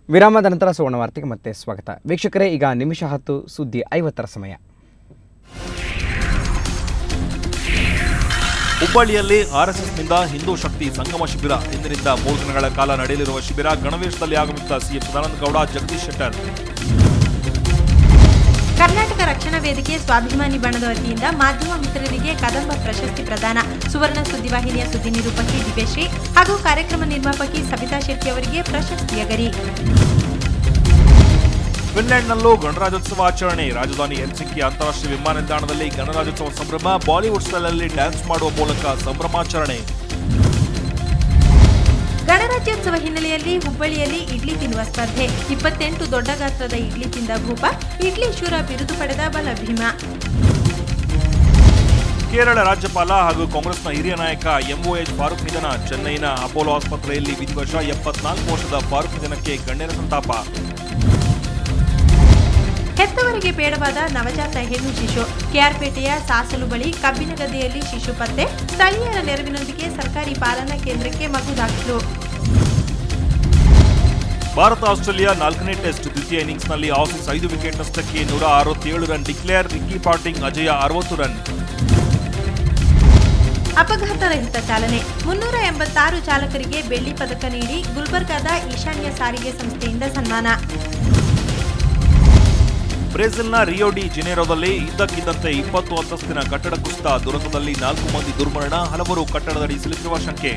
ವಿರಾಮದ ನಂತರ ಸುವರ್ಣ ವಾರ್ತೆಗೆ ಮತ್ತೆ ಸ್ವಾಗತ. ವೀಕ್ಷಕರೇ, ಈಗ ನಿಮಿಷ 10 ಸುದ್ದಿ 50ರ ಸಮಯ. ಹುಬ್ಬಳ್ಳಿಯಲ್ಲಿ ಆರ್ಎಸ್ಎಸ್ನಿಂದ ಹಿಂದೂ ಶಕ್ತಿ ಸಂಗಮ ಶಿಬಿರ. ಇಂದಿನಿಂದ 3 ದಿನಗಳ ಕಾಲ ನಡೆಯಲಿರುವ ಶಿಬಿರ ಗಣವೇಶದಲ್ಲಿ ಆಗಮಿಸಿದ ಸಿಎಂ ಸದಾನಂದ ಗೌಡ, ಜಗದೀಶ್ ಶೆಟ್ಟರ್. ಕರ್ನಾಟಕ ರಕ್ಷಣಾ ವೇದಿಕೆ ಸ್ವಾಭಿಮಾನಿ ಬಣದ ವತಿಯಿಂದ ಮಾಧ್ಯಮ ಮಿತ್ರರಿಗೆ ಕದಂಬ ಪ್ರಶಸ್ತಿ ಪ್ರದಾನ. ಸುವರ್ಣ ಸುದ್ದಿವಾಹಿನಿಯ ಸುದ್ದಿ ನಿರೂಪಕಿ ದಿವ್ಯಶ್ರೀ ಹಾಗೂ ಕಾರ್ಯಕ್ರಮ ನಿರ್ಮಾಪಕಿ ಸಬಿತಾ ಶೆಟ್ಟಿ ಅವರಿಗೆ ಪ್ರಶಸ್ತಿಯ ಗರಿ. ಫಿನ್ಲೆಂಡ್ನಲ್ಲೂ ಗಣರಾಜ್ಯೋತ್ಸವ ಆಚರಣೆ. ರಾಜಧಾನಿ ಹೆಲ್ಸಿಂಕಿ ಅಂತಾರಾಷ್ಟ್ರೀಯ ವಿಮಾನ ನಿಲ್ದಾಣದಲ್ಲಿ ಗಣರಾಜ್ಯೋತ್ಸವ ಸಂಭ್ರಮ. ಬಾಲಿವುಡ್ ಸ್ಟೈಲ್ನಲ್ಲಿ ಡ್ಯಾನ್ಸ್ ಮಾಡುವ ಮೂಲಕ ಸಂಭ್ರಮಾಚರಣೆ. ಗಣರಾಜ್ಯೋತ್ಸವ ಹಿನ್ನೆಲೆಯಲ್ಲಿ ಹುಬ್ಬಳ್ಳಿಯಲ್ಲಿ ಇಡ್ಲಿ ತಿನ್ನುವ ಸ್ಪರ್ಧೆ. 28 ದೊಡ್ಡ ಗಾತ್ರದ ಇಡ್ಲಿ ತಿಂದ ಭೂಪ. ಇಡ್ಲಿ ಶೂರ ಬಿರುದು ಪಡೆದ ಬಲ ಭೀಮ. ಕೇರಳ ರಾಜ್ಯಪಾಲ ಹಾಗೂ ಕಾಂಗ್ರೆಸ್ನ ಹಿರಿಯ ನಾಯಕ ಎಂಒಎಚ್ ಫಾರೂಕ್ ನಿಧನ. ಚೆನ್ನೈನ ಅಪೋಲೋ ಆಸ್ಪತ್ರೆಯಲ್ಲಿ ವಿಧಿವಶ. 74 ವರ್ಷದ ಫಾರೂಕ್ ನಿಧನಕ್ಕೆ ಗಣ್ಯರ ಸಂತಾಪ. ಹೆತ್ತವರಿಗೆ ಬೇಡವಾದ ನವಜಾತ ಹೆಣ್ಣು ಶಿಶು. ಕೆಆರ್ಪೇಟೆಯ ಸಾಸಲು ಬಳಿ ಕಬ್ಬಿನ ಗದ್ದೆಯಲ್ಲಿ ಶಿಶು ಪತ್ತೆ. ಸ್ಥಳೀಯರ ನೆರವಿನೊಂದಿಗೆ ಸರ್ಕಾರಿ ಪಾಲನಾ ಕೇಂದ್ರಕ್ಕೆ ಮಗು ದಾಖಲು. ಭಾರತ ಆಸ್ಟ್ರೇಲಿಯಾ 4ನೇ ಟೆಸ್ಟ್ ದ್ವಿತೀಯ ಇನ್ನಿಂಗ್ಸ್ನಲ್ಲಿ ಆಸೀಸ್ 5 ವಿಕೆಟ್ ನಷ್ಟಕ್ಕೆ 167 ರನ್ ಡಿಕ್ಲೇರ್. ರಿಕ್ಕಿ ಪಾಂಟಿಂಗ್ ಅಜೇಯ 60 ರನ್. ಅಪಘಾತ ರಹಿತ ಚಾಲನೆ. 386 ಚಾಲಕರಿಗೆ ಬೆಳ್ಳಿ ಪದಕ ನೀಡಿ ಗುಲ್ಬರ್ಗಾದ ಈಶಾನ್ಯ ಸಾರಿಗೆ ಸಂಸ್ಥೆಯಿಂದ ಸನ್ಮಾನ. ಬ್ರೆಜಿಲ್ನ ರಿಯೋ ಡಿ ಜೆನೇರೋದಲ್ಲಿ ಇದ್ದಕ್ಕಿದ್ದಂತೆ 20 ಅಂತಸ್ತಿನ ಕಟ್ಟಡ ಕುಸಿತ. ದುರಂತದಲ್ಲಿ 4 ಮಂದಿ ದುರ್ಮರಣ, ಹಲವರು ಕಟ್ಟಡದಡಿ ಸಿಲುಕಿರುವ ಶಂಕೆ.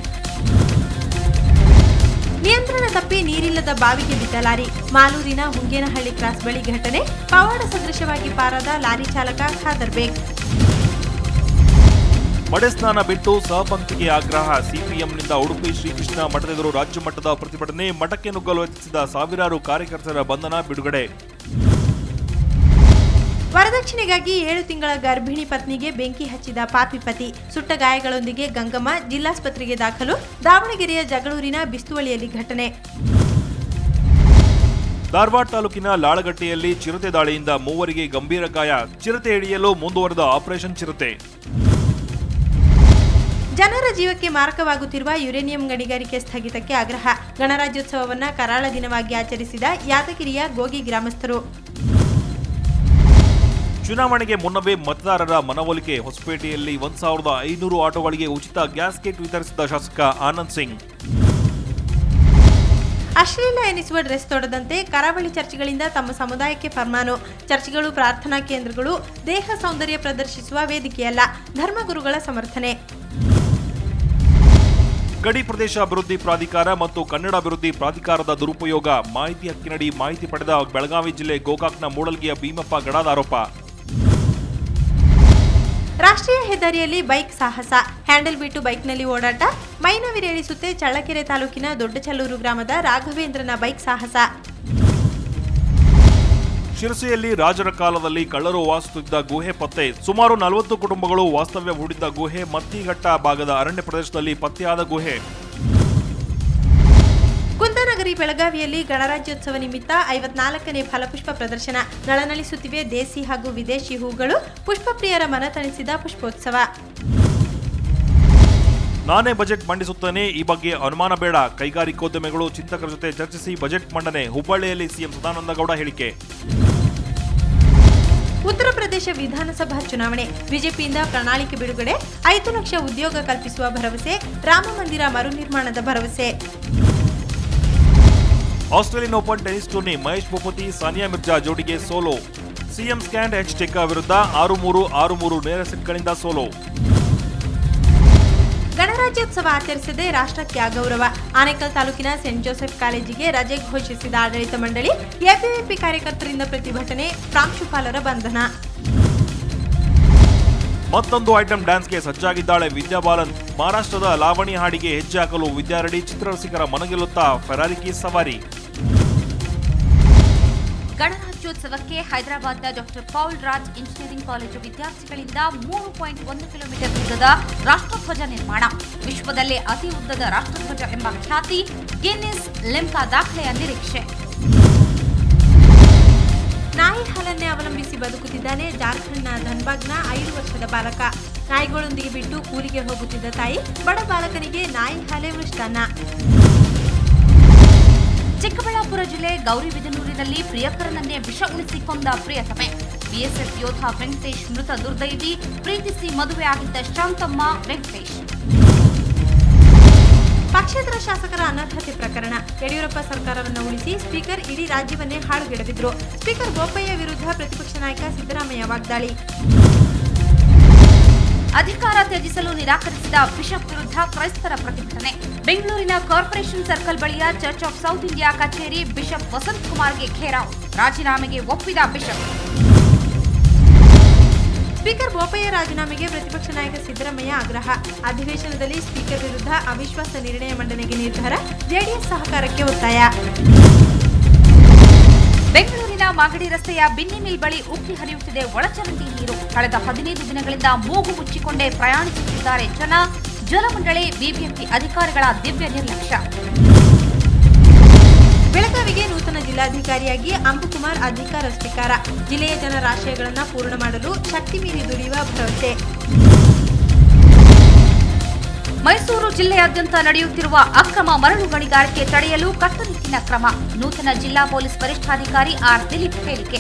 ನಿಯಂತ್ರಣ ತಪ್ಪಿ ನೀರಿಲ್ಲದ ಬಾವಿಗೆ ಬಿದ್ದ ಲಾರಿ. ಮಾಲೂರಿನ ಹುಂಗೇನಹಳ್ಳಿ ಕ್ರಾಸ್ ಬಳಿ ಘಟನೆ. ಪವಾಡ ಸದೃಶವಾಗಿ ಪಾರಾದ ಲಾರಿ ಚಾಲಕ ಖಾದರ್ ಬೇಗ್. ಮಡೆ ಸ್ನಾನ ಬಿಟ್ಟು ಸಹಪಂಕ್ತಿಗೆ ಆಗ್ರಹ. ಸಿಪಿಎಂನಿಂದ ಉಡುಪಿ ಶ್ರೀಕೃಷ್ಣ ಮಠದೆದುರು ರಾಜ್ಯ ಮಟ್ಟದ ಪ್ರತಿಭಟನೆ. ಮಠಕ್ಕೆ ನುಗ್ಗಲು ಯತ್ನಿಸಿದ ಸಾವಿರಾರು ಕಾರ್ಯಕರ್ತರ ಬಂಧನ, ಬಿಡುಗಡೆ. ವರದಕ್ಷಿಣೆಗಾಗಿ 7 ತಿಂಗಳ ಗರ್ಭಿಣಿ ಪತ್ನಿಗೆ ಬೆಂಕಿ ಹಚ್ಚಿದ ಪಾಪಿ ಪತಿ. ಸುಟ್ಟ ಗಾಯಗಳೊಂದಿಗೆ ಗಂಗಮ್ಮ ಜಿಲ್ಲಾಸ್ಪತ್ರೆಗೆ ದಾಖಲು. ದಾವಣಗೆರೆಯ ಜಗಳೂರಿನ ಬಿಸ್ತುವಳಿಯಲ್ಲಿ ಘಟನೆ. ಧಾರವಾಡ ತಾಲೂಕಿನ ಲಾಳಗಟ್ಟೆಯಲ್ಲಿ ಚಿರತೆ ದಾಳಿಯಿಂದ 3 ಗಂಭೀರ ಗಾಯ. ಚಿರತೆ ಹಿಡಿಯಲು ಮುಂದುವರೆದ ಆಪರೇಷನ್ ಚಿರತೆ. ಜನರ ಜೀವಕ್ಕೆ ಮಾರಕವಾಗುತ್ತಿರುವ ಯುರೇನಿಯಂ ಗಣಿಗಾರಿಕೆ ಸ್ಥಗಿತಕ್ಕೆ ಆಗ್ರಹ. ಗಣರಾಜ್ಯೋತ್ಸವವನ್ನು ಕರಾಳ ದಿನವಾಗಿ ಆಚರಿಸಿದ ಯಾದಗಿರಿಯ ಗೋಗಿ ಗ್ರಾಮಸ್ಥರು. ಚುನಾವಣೆಗೆ ಮುನ್ನವೇ ಮತದಾರರ ಮನವೊಲಿಕೆ. ಹೊಸಪೇಟೆಯಲ್ಲಿ 1500 ಆಟೋಗಳಿಗೆ ಉಚಿತ ಗ್ಯಾಸ್ ಕಿಟ್ ವಿತರಿಸಿದ ಶಾಸಕ ಆನಂದ್ ಸಿಂಗ್. ಅಶ್ಲೀಲ ಎನಿಸುವ ಡ್ರೆಸ್ ತೊಡದಂತೆ ಕರಾವಳಿ ಚರ್ಚ್ಗಳಿಂದ ತಮ್ಮ ಸಮುದಾಯಕ್ಕೆ ಫರ್ಮಾನು. ಚರ್ಚ್ಗಳು ಪ್ರಾರ್ಥನಾ ಕೇಂದ್ರಗಳು ದೇಹ ಸೌಂದರ್ಯ ಪ್ರದರ್ಶಿಸುವ ವೇದಿಕೆಯಲ್ಲ, ಧರ್ಮಗುರುಗಳ ಸಮರ್ಥನೆ. ಗಡಿ ಪ್ರದೇಶ ಅಭಿವೃದ್ಧಿ ಪ್ರಾಧಿಕಾರ ಮತ್ತು ಕನ್ನಡ ಅಭಿವೃದ್ಧಿ ಪ್ರಾಧಿಕಾರದ ದುರುಪಯೋಗ. ಮಾಹಿತಿ ಹಕ್ಕಿನಡಿ ಮಾಹಿತಿ ಪಡೆದ ಬೆಳಗಾವಿ ಜಿಲ್ಲೆ ಗೋಕಾಕ್ನ ಮೂಡಲ್ಗಿಯ ಭೀಮಪ್ಪ ಗಡಾದ ಆರೋಪ. ರಾಷ್ಟ್ರೀಯ ಹೆದ್ದಾರಿಯಲ್ಲಿ ಬೈಕ್ ಸಾಹಸ. ಹ್ಯಾಂಡಲ್ ಬಿಟ್ಟು ಬೈಕ್ನಲ್ಲಿ ಓಡಾಟ. ಮೈನವಿರೇಳಿಸುತ್ತೆ ಚಳ್ಳಕೆರೆ ತಾಲೂಕಿನ ದೊಡ್ಡಚಲ್ಲೂರು ಗ್ರಾಮದ ರಾಘವೇಂದ್ರನ ಬೈಕ್ ಸಾಹಸ. ಶಿರಸಿಯಲ್ಲಿ ರಾಜರ ಕಾಲದಲ್ಲಿ ಕಳ್ಳರು ವಾಸಿಸುತ್ತಿದ್ದ ಗುಹೆ ಪತ್ತೆ. ಸುಮಾರು 40 ಕುಟುಂಬಗಳು ವಾಸ್ತವ್ಯ ಹೂಡಿದ್ದ ಗುಹೆ. ಮತ್ತಿಘಟ್ಟ ಭಾಗದ ಅರಣ್ಯ ಪ್ರದೇಶದಲ್ಲಿ ಪತ್ತೆಯಾದ ಗುಹೆ. ಕುಂದನಗರಿ ಬೆಳಗಾವಿಯಲ್ಲಿ ಗಣರಾಜ್ಯೋತ್ಸವ ನಿಮಿತ್ತ 54ನೇ ಫಲಪುಷ್ಪ ಪ್ರದರ್ಶನ. ನಳನಳಿಸುತ್ತಿವೆ ದೇಸಿ ಹಾಗೂ ವಿದೇಶಿ ಹೂಗಳು. ಪುಷ್ಪಪ್ರಿಯರ ಮನ ತಣಿಸಿದ ಪುಷ್ಪೋತ್ಸವ. ನಾನೇ ಬಜೆಟ್ ಮಂಡಿಸುತ್ತೇನೆ, ಈ ಬಗ್ಗೆ ಅನುಮಾನ ಬೇಡ. ಕೈಗಾರಿಕೋದ್ಯಮಿಗಳು ಚಿಂತಕರ ಜೊತೆ ಚರ್ಚಿಸಿ ಬಜೆಟ್ ಮಂಡನೆ. ಹುಬ್ಬಳ್ಳಿಯಲ್ಲಿ ಸಿಎಂ ಸದಾನಂದ ಗೌಡ ಹೇಳಿಕೆ. ಉತ್ತರ ಪ್ರದೇಶ ವಿಧಾನಸಭಾ ಚುನಾವಣೆ. ಬಿಜೆಪಿಯಿಂದ ಪ್ರಣಾಳಿಕೆ ಬಿಡುಗಡೆ. 5 ಲಕ್ಷ ಉದ್ಯೋಗ ಕಲ್ಪಿಸುವ ಭರವಸೆ. ರಾಮ ಮಂದಿರ ಮರು ನಿರ್ಮಾಣದ ಭರವಸೆ. Australian Open tennis tourney. Mahesh Bhupathi Sania Mirza ಜೋಡಿಗೆ ಸೋಲೋ. ಸಿಎಂ ಸ್ಕ್ಯಾಂಡ್ ಎಚ್ ಟೆಕ್ಕಾ ವಿರುದ್ಧ 6-3, 6-3 ನೇರ ಸೆಟ್ಗಳಿಂದ ಸೋಲೋ. ಗಣರಾಜ್ಯೋತ್ಸವ ಆಚರಿಸದೆ ರಾಷ್ಟ್ರಕ್ಕೆ ಅಗೌರವ. ಆನೇಕಲ್ ತಾಲೂಕಿನ ಸೆಂಟ್ ಜೋಸೆಫ್ ಕಾಲೇಜಿಗೆ ರಜೆ ಘೋಷಿಸಿದ ಆಡಳಿತ ಮಂಡಳಿ. ಎಬಿವಿಪಿ ಕಾರ್ಯಕರ್ತರಿಂದ ಪ್ರತಿಭಟನೆ. ಪ್ರಾಂಶುಪಾಲರ ಬಂಧನ. ಮತ್ತೊಂದು ಐಟಂ ಡ್ಯಾನ್ಸ್ಗೆ ಸಜ್ಜಾಗಿದ್ದಾಳೆ ವಿದ್ಯಾ ಬಾಲನ್. ಮಹಾರಾಷ್ಟ್ರದ ಲಾವಣಿ ಹಾಡಿಗೆ ಹೆಜ್ಜೆ ಹಾಕಲು ವಿದ್ಯಾರೆಡ್ಡಿ. ಚಿತ್ರರಸಿಕರ ಮನಗೆಲ್ಲುತ್ತಾ ಫೆರಾರಿ ಸವಾರಿ. ಗಣರಾಜ್ಯೋತ್ಸವಕ್ಕೆ ಹೈದರಾಬಾದ್ನ doctor Paul Raj engineering college ವಿದ್ಯಾರ್ಥಿಗಳಿಂದ 3.1 ಕಿಲೋಮೀಟರ್ ಉದ್ದದ ರಾಷ್ಟ್ರಧ್ವಜ ನಿರ್ಮಾಣ. ವಿಶ್ವದಲ್ಲೇ ಅತಿ ಉದ್ದದ ರಾಷ್ಟ್ರಧ್ವಜ ಎಂಬ ಖ್ಯಾತಿ. ಗಿನ್ನಿಸ್ ಲಿಮ್ಕಾ ದಾಖಲೆಯ ನಿರೀಕ್ಷೆ. ನಾಯಿ ಹಾಲನ್ನೇ ಅವಲಂಬಿಸಿ ಬದುಕುತ್ತಿದ್ದಾನೆ ಜಾರ್ಖಂಡ್ನ ಧನ್ಬಾಗ್ನ 5 ವರ್ಷದ ಬಾಲಕ. ನಾಯಿಗಳೊಂದಿಗೆ ಬಿಟ್ಟು ಕೂಲಿಗೆ ಹೋಗುತ್ತಿದ್ದ ತಾಯಿ. ಬಡ ಬಾಲಕನಿಗೆ ನಾಯಿ ಹಾಲೇ ಮೃಷ್ಟಾನ್ನ. ಚಿಕ್ಕಬಳ್ಳಾಪುರ ಜಿಲ್ಲೆ ಗೌರಿಬಿದನೂರಿನಲ್ಲಿ ಪ್ರಿಯಕರನನ್ನೇ ವಿಷ ಉಳಿಸಿ ಕೊಂದ ಪ್ರಿಯತಮೆ. ಬಿಎಸ್ಎಫ್ ಯೋಧ ವೆಂಕಟೇಶ್ ಮೃತ ದುರ್ದೈವಿ. ಪ್ರೀತಿಸಿ ಮದುವೆಯಾಗಿದ್ದ ಶಾಂತಮ್ಮ ವೆಂಕಟೇಶ್. ಪಕ್ಷೇತರ ಶಾಸಕರ ಅನರ್ಹತೆ ಪ್ರಕರಣ. ಯಡಿಯೂರಪ್ಪ ಸರ್ಕಾರವನ್ನು ಉಳಿಸಿ ಸ್ಪೀಕರ್ ಇಡೀ ರಾಜ್ಯವನ್ನೇ ಹಾಳುಗೆಡವಿದ್ರು. ಸ್ಪೀಕರ್ ಬೋಪಯ್ಯ ವಿರುದ್ಧ ಪ್ರತಿಪಕ್ಷ ನಾಯಕ ಸಿದ್ದರಾಮಯ್ಯ ವಾಗ್ದಾಳಿ. ಅಧಿಕಾರ ತ್ಯಜಿಸಲು ನಿರಾಕರಿಸಿದ ಬಿಷಪ್ ವಿರುದ್ಧ ಕ್ರೈಸ್ತರ ಪ್ರತಿಭಟನೆ. ಬೆಂಗಳೂರಿನ ಕಾರ್ಪೊರೇಷನ್ ಸರ್ಕಲ್ ಬಳಿಯ ಚರ್ಚ್ ಆಫ್ ಸೌತ್ ಇಂಡಿಯಾ ಕಚೇರಿ ಬಿಷಪ್ ವಸಂತ್ ಕುಮಾರ್ಗೆ ಘೇರಾವ್. ರಾಜೀನಾಮೆಗೆ ಒಪ್ಪಿದ ಬಿಷಪ್. ಸ್ಪೀಕರ್ ಬೋಪಯ್ಯ ರಾಜೀನಾಮೆಗೆ ಪ್ರತಿಪಕ್ಷ ನಾಯಕ ಸಿದ್ದರಾಮಯ್ಯ ಆಗ್ರಹ. ಅಧಿವೇಶನದಲ್ಲಿ ಸ್ಪೀಕರ್ ವಿರುದ್ಧ ಅವಿಶ್ವಾಸ ನಿರ್ಣಯ ಮಂಡನೆಗೆ ನಿರ್ಧಾರ. ಜೆಡಿಎಸ್ ಸಹಕಾರಕ್ಕೆ ಒತ್ತಾಯ. ಬೆಂಗಳೂರಿನ ಮಾಗಡಿ ರಸ್ತೆಯ ಬಿನ್ನಿ ಮಿಲ್ ಬಳಿ ಉಕ್ಕಿ ಹರಿಯುತ್ತಿದೆ ಒಳಚರಂಡಿ ನೀರು. ಕಳೆದ 15 ದಿನಗಳಿಂದ ಮೂಗು ಮುಚ್ಚಿಕೊಂಡೇ ಪ್ರಯಾಣಿಸುತ್ತಿದ್ದಾರೆ ಜನ. ಜಲಮಂಡಳಿ ಬಿಬಿಎಂಪಿ ಅಧಿಕಾರಿಗಳ ದಿವ್ಯ ನಿರ್ಲಕ್ಷ್ಯ. ಬೆಳಗಾವಿಗೆ ನೂತನ ಜಿಲ್ಲಾಧಿಕಾರಿಯಾಗಿ ಅಂಬುಕುಮಾರ್ ಅಧಿಕಾರ ಸ್ವೀಕಾರ. ಜಿಲ್ಲೆಯ ಜನರ ಆಶಯಗಳನ್ನು ಪೂರ್ಣ ಮಾಡಲು ಶಕ್ತಿ ಮೀರಿ ದುಡಿಯುವ ಭರವಸೆ. ಮೈಸೂರು ಜಿಲ್ಲೆಯಾದ್ಯಂತ ನಡೆಯುತ್ತಿರುವ ಅಕ್ರಮ ಮರಳು ಗಣಿಗಾರಿಕೆ ತಡೆಯಲು ಕಟ್ಟುನಿಟ್ಟಿನ ಕ್ರಮ. ನೂತನ ಜಿಲ್ಲಾ ಪೊಲೀಸ್ ವರಿಷ್ಠಾಧಿಕಾರಿ ಆರ್ ದಿಲೀಪ್ ಹೇಳಿಕೆ.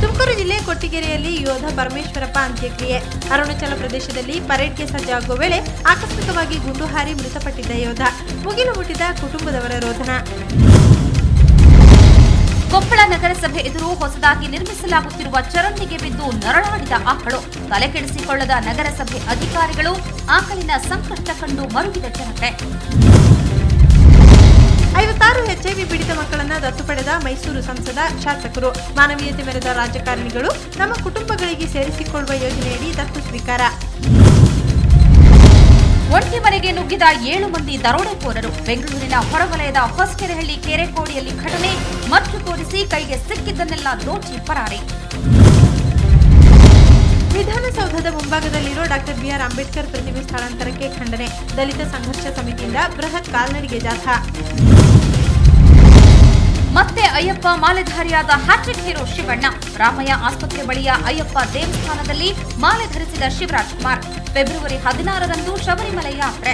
ತುಮಕೂರು ಜಿಲ್ಲೆ ಕೊಟ್ಟಿಗೆರೆಯಲ್ಲಿ ಯೋಧ ಪರಮೇಶ್ವರಪ್ಪ ಅಂತ್ಯಕ್ರಿಯೆ. ಅರುಣಾಚಲ ಪ್ರದೇಶದಲ್ಲಿ ಪರೇಡ್ಗೆ ಸಜ್ಜಾಗುವ ವೇಳೆ ಆಕಸ್ಮಿಕವಾಗಿ ಗುಂಡು ಹಾರಿ ಮೃತಪಟ್ಟಿದ್ದ ಯೋಧ. ಮುಗಿಲು ಮುಟ್ಟಿದ ಕುಟುಂಬದವರ ರೋದನ. ಕೊಪ್ಪಳ ನಗರಸಭೆ ಎದುರು ಹೊಸದಾಗಿ ನಿರ್ಮಿಸಲಾಗುತ್ತಿರುವ ಚರಂಡಿಗೆ ಬಿದ್ದು ನರಳಾಡಿದ ಆಕಳು. ತಲೆಕೆಡಿಸಿಕೊಳ್ಳದ ನಗರಸಭೆ ಅಧಿಕಾರಿಗಳು. ಆಕಳಿನ ಸಂಕಷ್ಟ ಕಂಡು ಮರುಗಿದ ಜನತೆ. 56 ಎಚ್ಐವಿ ಪೀಡಿತ ಮಕ್ಕಳನ್ನ ದತ್ತು ಪಡೆದ ಮೈಸೂರು ಸಂಸದ, ಶಾಸಕರು. ಮಾನವೀಯತೆ ಮೆರೆದ ರಾಜಕಾರಣಿಗಳು. ನಮ್ಮ ಕುಟುಂಬಗಳಿಗೆ ಸೇರಿಸಿಕೊಳ್ಳುವ ಯೋಜನೆಯಡಿ ದತ್ತು ಸ್ವೀಕಾರ. ಒಂಟಿ ಮನೆಗೆ ನುಗ್ಗಿದ 7 ಮಂದಿ ದರೋಡೆಕೋರರು. ಬೆಂಗಳೂರಿನ ಹೊರವಲಯದ ಹೊಸಕೆರೆಹಳ್ಳಿ ಕೆರೆಕೋಡಿಯಲ್ಲಿ ಘಟನೆ. ಮಚ್ಚು ತೋರಿಸಿ ಕೈಗೆ ಸಿಕ್ಕಿದ್ದನ್ನೆಲ್ಲ ದೋಚಿ ಪರಾರಿ. ವಿಧಾನಸೌಧದ ಮುಂಭಾಗದಲ್ಲಿರೋ ಡಾಕ್ಟರ್ ಬಿಆರ್ ಅಂಬೇಡ್ಕರ್ ಪ್ರತಿಮೆ ಸ್ಥಳಾಂತರಕ್ಕೆ ಖಂಡನೆ. ದಲಿತ ಸಂಘರ್ಷ ಸಮಿತಿಯಿಂದ ಬೃಹತ್ ಕಾಲ್ನಡಿಗೆ ಜಾಥಾ. ಮತ್ತೆ ಅಯ್ಯಪ್ಪ ಮಾಲೆಧಾರಿಯಾದ ಹ್ಯಾಟ್ರಿಕ್ ಹೀರೋ ಶಿವಣ್ಣ. ರಾಮಯ್ಯ ಆಸ್ಪತ್ರೆ ಬಳಿಯ ಅಯ್ಯಪ್ಪ ದೇವಸ್ಥಾನದಲ್ಲಿ ಮಾಲೆ ಧರಿಸಿದ ಶಿವರಾಜ್ ಕುಮಾರ್. ಫೆಬ್ರವರಿ 16ರಂದು ಶಬರಿಮಲೆ ಯಾತ್ರೆ.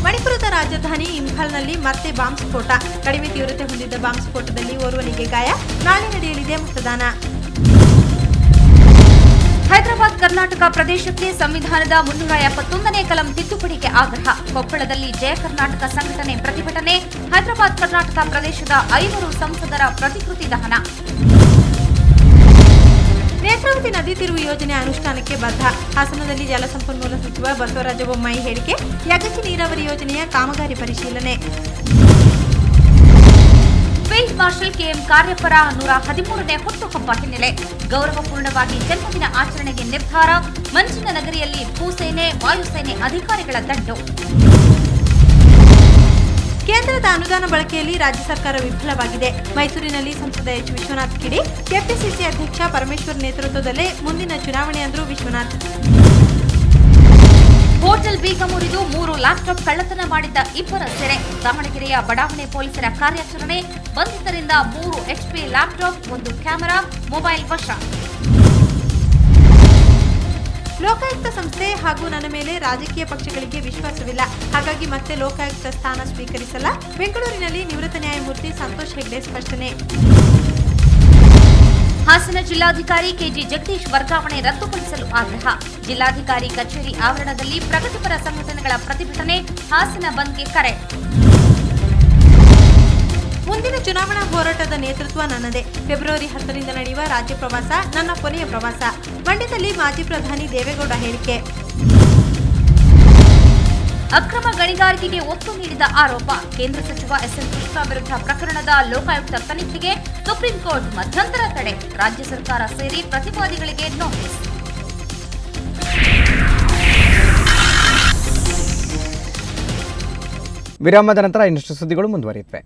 ಮಣಿಪುರದ ರಾಜಧಾನಿ ಇಂಫಾಲ್ನಲ್ಲಿ ಮತ್ತೆ ಬಾಂಬ್ ಸ್ಫೋಟ. ಕಡಿಮೆ ತೀವ್ರತೆ ಹೊಂದಿದ್ದ ಬಾಂಬ್ ಸ್ಫೋಟದಲ್ಲಿ ಓರ್ವನಿಗೆ ಗಾಯ. ನಾಳೆ ನಡೆಯಲಿದೆ ಮತದಾನ. ಹೈದರಾಬಾದ್ ಕರ್ನಾಟಕ ಪ್ರದೇಶಕ್ಕೆ ಸಂವಿಧಾನದ 371ನೇ ಕಲಂ ತಿದ್ದುಪಡಿಗೆ ಆಗ್ರಹ. ಕೊಪ್ಪಳದಲ್ಲಿ ಜಯ ಕರ್ನಾಟಕ ಸಂಘಟನೆ ಪ್ರತಿಭಟನೆ. ಹೈದರಾಬಾದ್ ಕರ್ನಾಟಕ ಪ್ರದೇಶದ 5 ಸಂಸದರ ಪ್ರತಿಕೃತಿ ದಹನ. ನೇತ್ರಾವತಿ ನದಿ ತಿರುವು ಯೋಜನೆ ಅನುಷ್ಠಾನಕ್ಕೆ ಬದ್ಧ. ಹಾಸನದಲ್ಲಿ ಜಲಸಂಪನ್ಮೂಲ ಸಚಿವ ಬಸವರಾಜ ಬೊಮ್ಮಾಯಿ ಹೇಳಿಕೆ. ಯಗಚಿ ನೀರಾವರಿ ಯೋಜನೆಯ ಕಾಮಗಾರಿ ಪರಿಶೀಲನೆ. ಫೀಲ್ಡ್ ಮಾರ್ಷಲ್ ಕೆಎಂ ಕಾರ್ಯಪರ 113ನೇ ಹುಟ್ಟುಹಬ್ಬ ಹಿನ್ನೆಲೆ ಗೌರವಪೂರ್ಣವಾಗಿ ಜನ್ಮದಿನ ಆಚರಣೆಗೆ ನಿರ್ಧಾರ. ಮಂಜಿನ ನಗರಿಯಲ್ಲಿ ಭೂಸೇನೆ, ವಾಯುಸೇನೆ ಅಧಿಕಾರಿಗಳ ದಂಡು. ಕೇಂದ್ರದ ಅನುದಾನ ಬಳಕೆಯಲ್ಲಿ ರಾಜ್ಯ ಸರ್ಕಾರ ವಿಫಲವಾಗಿದೆ. ಮೈಸೂರಿನಲ್ಲಿ ಸಂಸದ ಎಚ್ ವಿಶ್ವನಾಥ್ ಕಿಡಿ. ಕೆಪಿಸಿಸಿ ಅಧ್ಯಕ್ಷ ಪರಮೇಶ್ವರ್ ನೇತೃತ್ವದಲ್ಲೇ ಮುಂದಿನ ಚುನಾವಣೆ ಅಂದ್ರು ವಿಶ್ವನಾಥ್. ಹೋಟೆಲ್ ಬೀಗ ಮುರಿದು 3 ಲ್ಯಾಪ್ಟಾಪ್ ಕಳ್ಳತನ ಮಾಡಿದ್ದ 2 ಸೆರೆ. ದಾವಣಗೆರೆಯ ಬಡಾವಣೆ ಪೊಲೀಸರ ಕಾರ್ಯಾಚರಣೆ. ಬಂಧಿತರಿಂದ 3 HP ಲ್ಯಾಪ್ಟಾಪ್, 1 ಕ್ಯಾಮೆರಾ, ಮೊಬೈಲ್ ವಶ. ಲೋಕಾಯುಕ್ತ ಸಂಸ್ಥೆ ಹಾಗೂ ನನ್ನ ಮೇಲೆ ರಾಜಕೀಯ ಪಕ್ಷಗಳಿಗೆ ವಿಶ್ವಾಸವಿಲ್ಲ. ಹಾಗಾಗಿ ಮತ್ತೆ ಲೋಕಾಯುಕ್ತ ಸ್ಥಾನ ಸ್ವೀಕರಿಸಲ್ಲ. ಬೆಂಗಳೂರಿನಲ್ಲಿ ನಿವೃತ್ತ ನ್ಯಾಯಮೂರ್ತಿ ಸಂತೋಷ್ ಹೆಗ್ಡೆ ಸ್ಪಷ್ಟನೆ. ಹಾಸನ ಜಿಲ್ಲಾಧಿಕಾರಿ ಕೆಜಿ ಜಗದೀಶ್ ವರ್ಗಾವಣೆ ರದ್ದುಪಡಿಸಲು ಆಗ್ರಹ. ಜಿಲ್ಲಾಧಿಕಾರಿ ಕಚೇರಿ ಆವರಣದಲ್ಲಿ ಪ್ರಗತಿಪರ ಸಂಘಟನೆಗಳ ಪ್ರತಿಭಟನೆ. ಹಾಸನ ಬಂದ್ಗೆ ಕರೆ. ಮುಂದಿನ ಚುನಾವಣಾ ಹೋರಾಟದ ನೇತೃತ್ವ ನನ್ನದೇ. ಫೆಬ್ರವರಿ 10ರಿಂದ ನಡೆಯುವ ರಾಜ್ಯ ಪ್ರವಾಸ ನನ್ನ ಕೊನೆಯ ಪ್ರವಾಸ. ಮಂಡ್ಯದಲ್ಲಿ ಮಾಜಿ ಪ್ರಧಾನಿ ದೇವೇಗೌಡ ಹೇಳಿಕೆ. ಅಕ್ರಮ ಗಣಿಗಾರಿಕೆಗೆ ಒತ್ತು ನೀಡಿದ ಆರೋಪ. ಕೇಂದ್ರ ಸಚಿವ ಎಸ್ಎನ್ ಕೃಷ್ಣ ವಿರುದ್ಧ ಪ್ರಕರಣದ ಲೋಕಾಯುಕ್ತ ತನಿಖೆಗೆ ಸುಪ್ರೀಂ ಕೋರ್ಟ್ ಮಧ್ಯಂತರ ತಡೆ. ರಾಜ್ಯ ಸರ್ಕಾರ ಸೇರಿ ಪ್ರತಿವಾದಿಗಳಿಗೆ ನೋಟಿಸ್. ವಿರಾಮದ ನಂತರ ಇನ್ನಷ್ಟು ಸುದ್ದಿಗಳು ಮುಂದುವರಿಯುತ್ತವೆ.